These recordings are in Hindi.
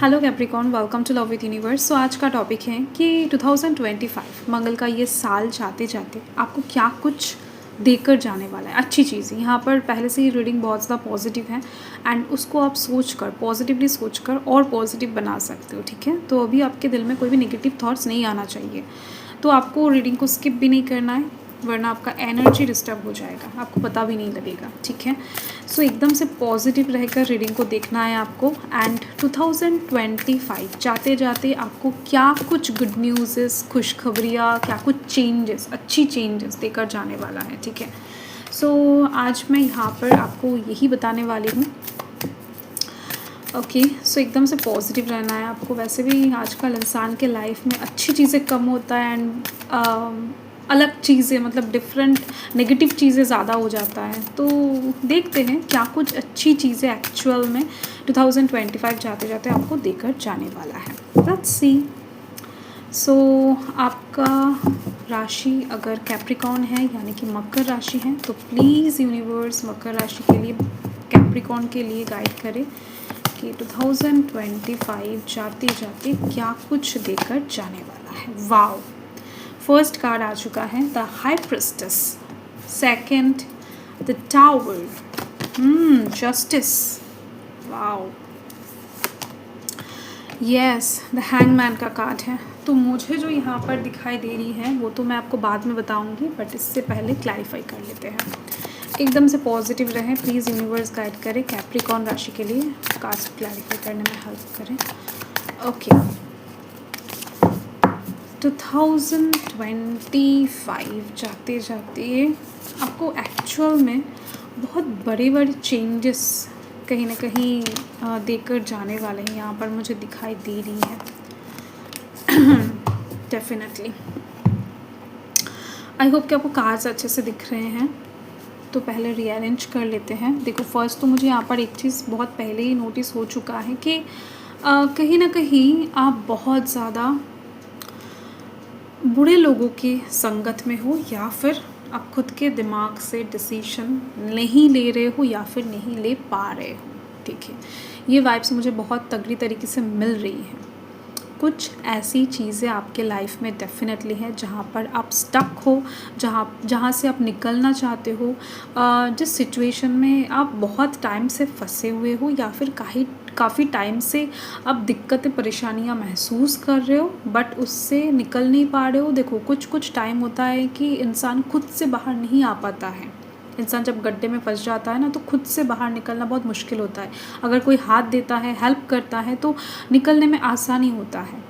Hello Capricorn, welcome to love with universe. So आज का टॉपिक है कि 2025 मंगल का ये साल जाते जाते आपको क्या कुछ देकर जाने वाला है। अच्छी चीज़ यहाँ पर पहले से ही रीडिंग बहुत ज़्यादा पॉजिटिव है एंड उसको आप सोच कर पॉजिटिवली सोच कर और पॉजिटिव बना सकते हो। ठीक है, तो अभी आपके दिल में कोई भी नेगेटिव थॉट्स नहीं आना चाहिए। तो आपको रीडिंग को स्किप भी नहीं करना है, वरना आपका एनर्जी डिस्टर्ब हो जाएगा, आपको पता भी नहीं लगेगा। ठीक है, सो एकदम से पॉजिटिव रहकर रीडिंग को देखना है आपको। एंड 2025 जाते जाते आपको क्या कुछ गुड न्यूज़, खुशखबरियाँ, क्या कुछ चेंजेस, अच्छी चेंजेस देकर जाने वाला है। ठीक है, सो आज मैं यहाँ पर आपको यही बताने वाली हूँ। ओके, सो एकदम से पॉजिटिव रहना है आपको। वैसे भी आजकल इंसान के लाइफ में अच्छी चीज़ें कम होता है एंड अलग चीज़ें, मतलब डिफरेंट नेगेटिव चीज़ें ज़्यादा हो जाता है। तो देखते हैं क्या कुछ अच्छी चीज़ें एक्चुअल में 2025 जाते जाते आपको देकर जाने वाला है। Let's see. सो आपका राशि अगर कैप्रिकॉर्न है यानी कि मकर राशि है तो प्लीज़ यूनिवर्स मकर राशि के लिए, कैप्रिकॉर्न के लिए गाइड करें कि 2025 जाते जाते क्या कुछ देकर जाने वाला है। वाओ, फर्स्ट कार्ड आ चुका है the high priestess, second the tower, justice, wow, yes the hangman का कार्ड है। तो मुझे जो यहाँ पर दिखाई दे रही है वो तो मैं आपको बाद में बताऊंगी, बट इससे पहले क्लैरिफाई कर लेते हैं। एकदम से पॉजिटिव रहें प्लीज़, यूनिवर्स गाइड करें कैप्रिकॉर्न राशि के लिए, कास्ट क्लैरिफाई करने में हेल्प करें। ओके, 2025 जाते जाते आपको एक्चुअल में बहुत बड़े बड़े चेंजेस कहीं ना कहीं देकर जाने वाले हैं, यहाँ पर मुझे दिखाई दे रही है। डेफिनेटली आई होप कि आपको कार्ड्स अच्छे से दिख रहे हैं। तो पहले रीअरेंज कर लेते हैं। देखो, फर्स्ट तो मुझे यहाँ पर एक चीज़ बहुत पहले ही नोटिस हो चुका है कि कहीं ना कहीं आप बहुत ज़्यादा बुरे लोगों की संगत में हो, या फिर आप खुद के दिमाग से डिसीजन नहीं ले रहे हो या फिर नहीं ले पा रहे हो। ठीक है, ये वाइब्स मुझे बहुत तगड़ी तरीके से मिल रही हैं। कुछ ऐसी चीज़ें आपके लाइफ में डेफिनेटली हैं जहाँ पर आप स्टक हो, जहाँ से आप निकलना चाहते हो, जिस सिचुएशन में आप बहुत टाइम से फंसे हुए हो या फिर काफ़ी टाइम से आप दिक्कतें परेशानियाँ महसूस कर रहे हो बट उससे निकल नहीं पा रहे हो। देखो, कुछ टाइम होता है कि इंसान खुद से बाहर नहीं आ पाता है। इंसान जब गड्ढे में फंस जाता है ना, तो खुद से बाहर निकलना बहुत मुश्किल होता है। अगर कोई हाथ देता है, हेल्प करता है, तो निकलने में आसानी होता है।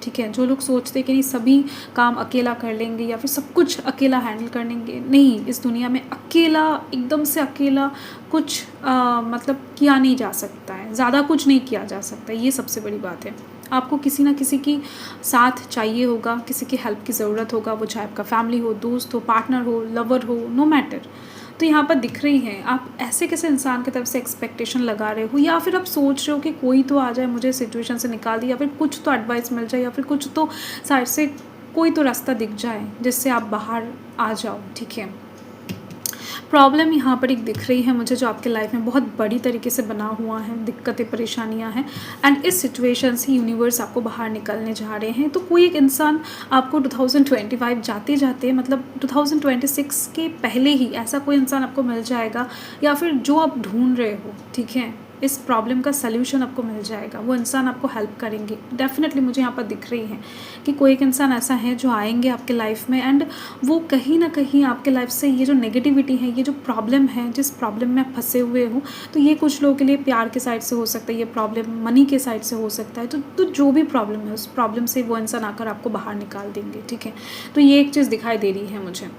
ठीक है, जो लोग सोचते हैं कि नहीं सभी काम अकेला कर लेंगे या फिर सब कुछ अकेला हैंडल कर लेंगे, नहीं, इस दुनिया में अकेला, एकदम से अकेला कुछ मतलब किया नहीं जा सकता है, ज़्यादा कुछ नहीं किया जा सकता, ये सबसे बड़ी बात है। आपको किसी ना किसी की साथ चाहिए होगा, किसी की हेल्प की ज़रूरत होगा, वो चाहे आपका फैमिली हो, दोस्त हो, पार्टनर हो, लवर हो, नो मैटर। तो यहाँ पर दिख रही हैं आप ऐसे कैसे इंसान की तरफ से एक्सपेक्टेशन लगा रहे हो, या फिर आप सोच रहे हो कि कोई तो आ जाए, मुझे सिचुएशन से निकाल दे, या फिर कुछ तो एडवाइस मिल जाए, या फिर कुछ तो साइड से कोई तो रास्ता दिख जाए जिससे आप बाहर आ जाओ। ठीक है, प्रॉब्लम यहाँ पर एक दिख रही है मुझे जो आपके लाइफ में बहुत बड़ी तरीके से बना हुआ है, दिक्कतें परेशानियाँ हैं एंड इस सिचुएशन से यूनिवर्स आपको बाहर निकलने जा रहे हैं। तो कोई एक इंसान आपको 2025 जाते जाते, मतलब 2026 के पहले ही ऐसा कोई इंसान आपको मिल जाएगा, या फिर जो आप ढूंढ रहे हो, ठीक है, इस प्रॉब्लम का सल्यूशन आपको मिल जाएगा, वो इंसान आपको हेल्प करेंगे। डेफिनेटली मुझे यहाँ पर दिख रही है कि कोई एक इंसान ऐसा है जो आएंगे आपके लाइफ में एंड वो कहीं ना कहीं आपके लाइफ से ये जो नेगेटिविटी है, ये जो प्रॉब्लम है, जिस प्रॉब्लम में आप फंसे हुए हो, तो ये कुछ लोगों के लिए प्यार के साइड से हो सकता है, ये प्रॉब्लम मनी के साइड से हो सकता है। तो जो भी प्रॉब्लम है, उस प्रॉब्लम से वो इंसान आकर आपको बाहर निकाल देंगे। ठीक है, तो ये एक चीज़ दिखाई दे रही है मुझे।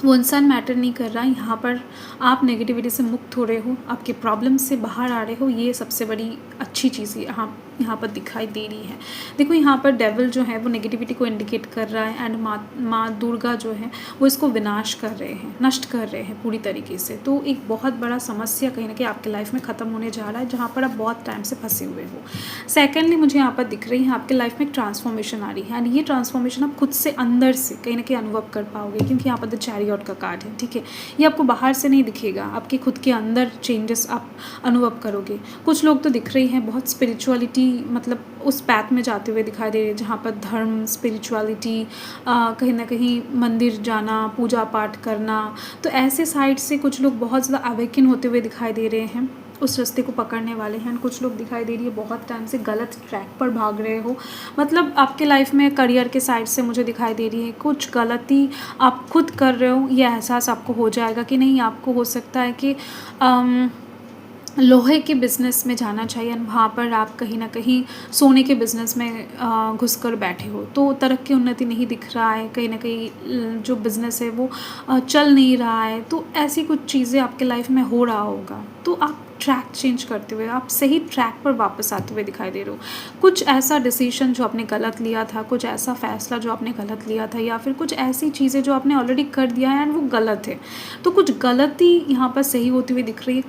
वो इंसान मैटर नहीं कर रहा, यहाँ पर आप नेगेटिविटी से मुक्त हो रहे हो, आपके प्रॉब्लम से बाहर आ रहे हो, ये सबसे बड़ी अच्छी चीज़ यहाँ यहाँ पर दिखाई दे रही है। देखो यहाँ पर डेविल जो है वो नेगेटिविटी को इंडिकेट कर रहा है एंड माँ दुर्गा जो है वो इसको विनाश कर रहे हैं, नष्ट कर रहे हैं पूरी तरीके से। तो एक बहुत बड़ा समस्या कहीं ना कहीं आपके लाइफ में ख़त्म होने जा रहा है, जहाँ पर आप बहुत टाइम से फंसे हुए हो। सेकेंडली मुझे यहाँ पर दिख रही है आपके लाइफ में एक ट्रांसफॉर्मेशन आ रही है एंड ये ट्रांसफॉर्मेशन आप खुद से अंदर से कहीं ना कहीं अनुभव कर पाओगे, क्योंकि यहाँ पर द चैरियट का कार्ड है, ठीक है। ये आपको बाहर से नहीं दिखेगा, आपके खुद के अंदर चेंजेस आप अनुभव करोगे। कुछ लोग तो दिख रही हैं बहुत स्पिरिचुअलिटी मतलब उस पैथ में जाते हुए दिखाई दे रहे हैं, जहाँ पर धर्म, स्पिरिचुअलिटी, कहीं ना कहीं मंदिर जाना, पूजा पाठ करना, तो ऐसे साइड से कुछ लोग बहुत ज़्यादा अवेकिन होते हुए दिखाई दे रहे हैं, उस रास्ते को पकड़ने वाले हैं। कुछ लोग दिखाई दे रही है बहुत टाइम से गलत ट्रैक पर भाग रहे हो, मतलब आपके लाइफ में करियर के साइड से मुझे दिखाई दे रही है कुछ गलती आप खुद कर रहे हो। ये एहसास आपको हो जाएगा कि नहीं, आपको हो सकता है कि लोहे के बिज़नेस में जाना चाहिए, वहाँ पर आप कहीं ना कहीं सोने के बिज़नेस में घुसकर बैठे हो, तो तरक्की उन्नति नहीं दिख रहा है, कहीं ना कहीं जो बिज़नेस है वो चल नहीं रहा है। तो ऐसी कुछ चीज़ें आपके लाइफ में हो रहा होगा, तो आप ट्रैक चेंज करते हुए आप सही ट्रैक पर वापस आते हुए दिखाई दे रहे हो। कुछ ऐसा डिसीजन जो आपने गलत लिया था, कुछ ऐसा फैसला जो आपने गलत लिया था, या फिर कुछ ऐसी चीज़ें जो आपने ऑलरेडी कर दिया है एंड वो गलत है, तो कुछ गलती यहाँ पर सही होती हुई दिख रही है।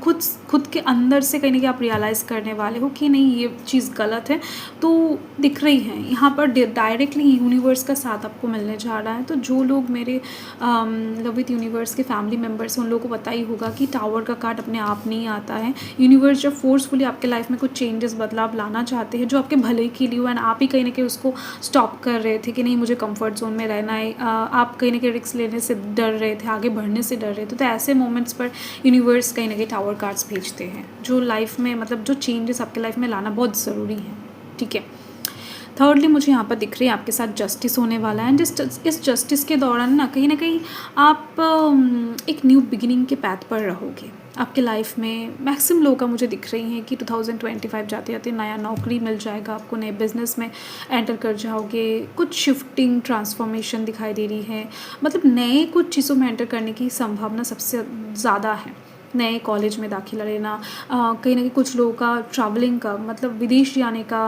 खुद के अंदर से कहीं ना कहीं आप रियलाइज़ करने वाले हो कि नहीं ये चीज़ गलत है, तो दिख रही है यहाँ पर डायरेक्टली यूनिवर्स का साथ आपको मिलने जा रहा है। तो जो लोग मेरे लव विथ यूनिवर्स के फैमिली मेम्बर्स हैं उन लोगों को पता ही होगा कि टावर का कार्ड अपने आप नहीं आता है। यूनिवर्स जब फोर्सफुली आपके लाइफ में कुछ चेंजेस, बदलाव लाना चाहते हैं जो आपके भले के लिए हो एंड आप ही कहीं ना कहीं उसको स्टॉप कर रहे थे कि नहीं मुझे कंफर्ट जोन में रहना है, आप कहीं ना कहीं रिस्क लेने से डर रहे थे, आगे बढ़ने से डर रहे थे, तो ऐसे मोमेंट्स पर यूनिवर्स कहीं ना कहीं टावर कार्ड्स भेजते हैं जो लाइफ में मतलब जो चेंजेस आपके लाइफ में लाना बहुत ज़रूरी है, ठीक है। थर्डली मुझे यहाँ पर दिख रही है आपके साथ जस्टिस होने वाला है एंड इस जस्टिस के दौरान ना कहीं आप एक न्यू बिगिनिंग के पैथ पर रहोगे। आपके लाइफ में मैक्सिमम लोगों का मुझे दिख रही है कि 2025 जाते जाते नया नौकरी मिल जाएगा आपको, नए बिजनेस में एंटर कर जाओगे, कुछ शिफ्टिंग ट्रांसफॉर्मेशन दिखाई दे रही है, मतलब नए कुछ चीज़ों में एंटर करने की संभावना सबसे ज़्यादा है। नए कॉलेज में दाखिला लेना, कहीं ना कहीं कुछ लोगों का ट्रैवलिंग का मतलब विदेश जाने का,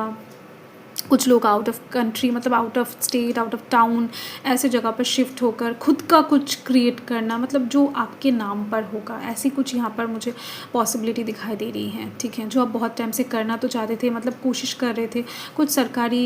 कुछ लोग आउट ऑफ कंट्री मतलब out of state, out of town, ऐसे जगह पर शिफ्ट होकर खुद का कुछ क्रिएट करना, मतलब जो आपके नाम पर होगा, ऐसी कुछ यहाँ पर मुझे पॉसिबिलिटी दिखाई दे रही है, ठीक है। जो आप बहुत टाइम से करना तो चाहते थे, मतलब कोशिश कर रहे थे, कुछ सरकारी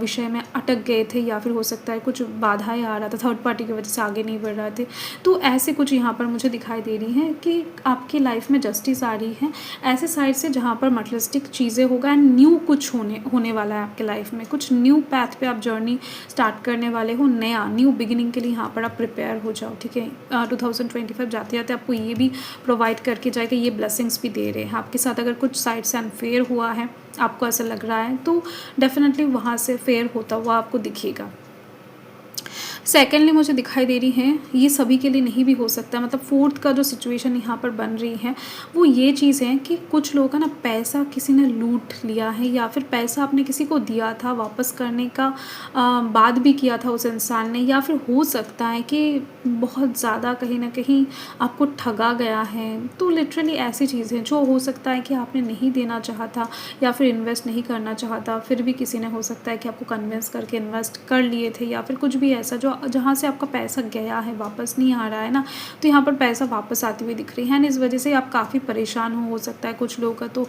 विषय में अटक गए थे, या फिर हो सकता है कुछ बाधाएं आ रहा था, थर्ड पार्टी की वजह से आगे नहीं बढ़ रहे थे, तो ऐसे कुछ यहाँ पर मुझे दिखाई दे रही हैं कि आपकी लाइफ में जस्टिस आ रही है ऐसे साइड से जहाँ पर मटेरियलिस्टिक चीज़ें होगा एंड न्यू कुछ होने वाला है आपके लाइफ में, कुछ न्यू पैथ पे आप जर्नी स्टार्ट करने वाले हो, नया न्यू बिगिनिंग के लिए यहाँ पर आप प्रिपेयर हो जाओ, ठीक है। 2025 जाते जाते आपको ये भी प्रोवाइड करके जाएगा, ये ब्लेसिंग्स भी दे रहे हैं आपके साथ। अगर कुछ साइड से अनफेयर हुआ है, आपको ऐसा लग रहा है, तो डेफिनेटली वहाँ से फेयर होता हुआ आपको दिखेगा। सेकेंडली मुझे दिखाई दे रही है, ये सभी के लिए नहीं भी हो सकता, मतलब फोर्थ का जो सिचुएशन यहाँ पर बन रही है वो ये चीज़ है कि कुछ लोगों का ना पैसा किसी ने लूट लिया है, या फिर पैसा आपने किसी को दिया था, वापस करने का बाद भी किया था उस इंसान ने, या फिर हो सकता है कि बहुत ज़्यादा कहीं ना कहीं आपको ठगा गया है। तो लिटरली ऐसी चीज़ें जो हो सकता है कि आपने नहीं देना चाहा था या फिर इन्वेस्ट नहीं करना चाहा था, फिर भी किसी ने हो सकता है कि आपको कन्विंस करके इन्वेस्ट कर लिए थे, या फिर कुछ भी ऐसा जो जहाँ से आपका पैसा गया है वापस नहीं आ रहा है ना, तो यहाँ पर पैसा वापस आती हुई दिख रही है, इस वजह से आप काफ़ी परेशान हो सकता है। कुछ लोगों का तो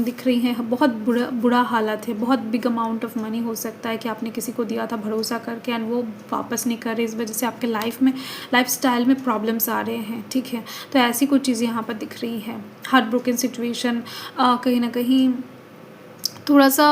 दिख रही है बहुत बुरा हालत है, बहुत बिग अमाउंट ऑफ मनी हो सकता है कि आपने किसी को दिया था भरोसा करके एंड वो वापस नहीं कर रहे, इस वजह से आपके लाइफ स्टाइल में प्रॉब्लम्स आ रहे हैं, ठीक है। तो ऐसी कुछ चीज़ें यहाँ पर दिख रही है। हार्ट ब्रोकन सिचुएशन, कहीं ना कहीं थोड़ा सा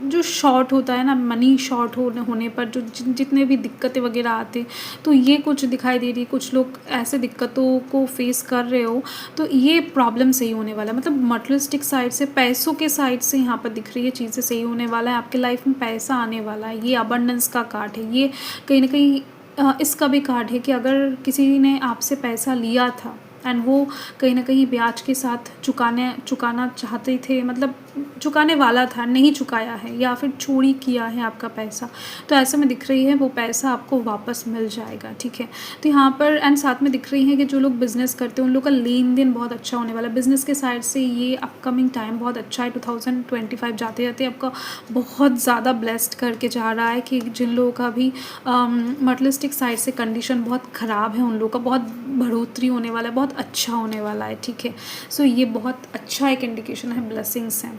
जो शॉर्ट होता है ना, मनी शॉर्ट होने पर जो जितने भी दिक्कतें वगैरह आते, तो ये कुछ दिखाई दे रही है। कुछ लोग ऐसे दिक्कतों को फेस कर रहे हो, तो ये प्रॉब्लम सही होने वाला है, मतलब मटेरियलिस्टिक साइड से, पैसों के साइड से यहाँ पर दिख रही है चीज़ें सही होने वाला है, आपके लाइफ में पैसा आने वाला है। ये अबंडेंस का कार्ड है, ये कहीं ना कहीं इसका भी कार्ड है कि अगर किसी ने आपसे पैसा लिया था एंड वो कहीं ना कहीं ब्याज के साथ चुकाना चाहते थे, मतलब चुकाने वाला था, नहीं चुकाया है या फिर चोरी किया है आपका पैसा, तो ऐसे में दिख रही है वो पैसा आपको वापस मिल जाएगा, ठीक है। तो यहाँ पर एंड साथ में दिख रही है कि जो लोग बिज़नेस करते हैं उन लोग का लेन देन बहुत अच्छा होने वाला है। बिज़नेस के साइड से ये अपकमिंग टाइम बहुत अच्छा है। 2025 जाते जाते आपका बहुत ज़्यादा ब्लेस्ड करके जा रहा है कि जिन लोगों का भी मटेरियलिस्टिक साइड से कंडीशन बहुत ख़राब है उन लोगों का बहुत बढ़ोतरी होने वाला है, बहुत अच्छा होने वाला है, ठीक है। सो ये बहुत अच्छा एक इंडिकेशन है, ब्लेसिंग्स हैं।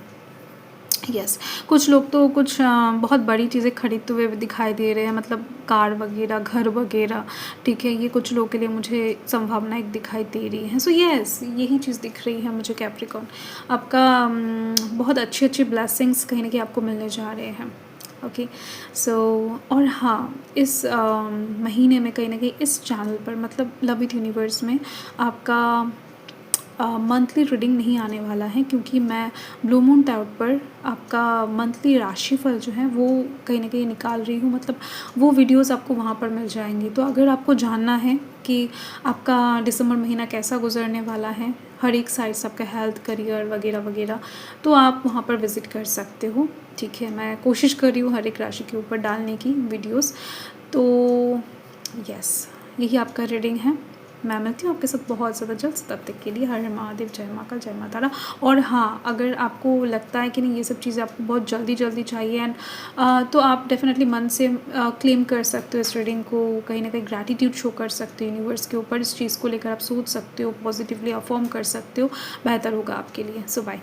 यस कुछ लोग तो कुछ बहुत बड़ी चीज़ें खरीदते हुए भी दिखाई दे रहे हैं, मतलब कार वगैरह, घर वगैरह, ठीक है। ये कुछ लोगों के लिए मुझे संभावना एक दिखाई दे रही है। सो यस यही चीज़ दिख रही है मुझे कैप्रिकॉर्न। आपका बहुत अच्छी अच्छी ब्लेसिंग्स कहीं ना कहीं आपको मिलने जा रहे हैं। ओके सो और हाँ, इस महीने में कहीं ना कहीं इस चैनल पर, मतलब लव विथ यूनिवर्स में, आपका मंथली रीडिंग नहीं आने वाला है, क्योंकि मैं ब्लू मून टैरोट पर आपका मंथली राशिफल जो है वो कहीं ना कहीं निकाल रही हूँ, मतलब वो वीडियोस आपको वहाँ पर मिल जाएंगी। तो अगर आपको जानना है कि आपका दिसंबर महीना कैसा गुजरने वाला है, हर एक साइड से आपका हेल्थ, करियर वगैरह वगैरह, तो आप वहाँ पर विज़िट कर सकते हो, ठीक है। मैं कोशिश कर रही हूँ हर एक राशि के ऊपर डालने की वीडियोस। तो यस यही आपका रीडिंग है। मैं मिलती हूँ आपके साथ बहुत ज़्यादा जल्द। तब तक के लिए हर हर महादेव, जय माँ का, जय माँ तारा। और हाँ, अगर आपको लगता है कि नहीं ये सब चीज़ें आपको बहुत जल्दी जल्दी चाहिए एंड तो आप डेफिनेटली मन से क्लेम कर सकते हो इस रीडिंग को, कहीं ना कहीं ग्रैटिट्यूड शो कर सकते हो यूनिवर्स के ऊपर, इस चीज़ को लेकर आप सोच सकते हो, पॉजिटिवली अफर्म कर सकते हो, बेहतर होगा आपके लिए। सो बाय।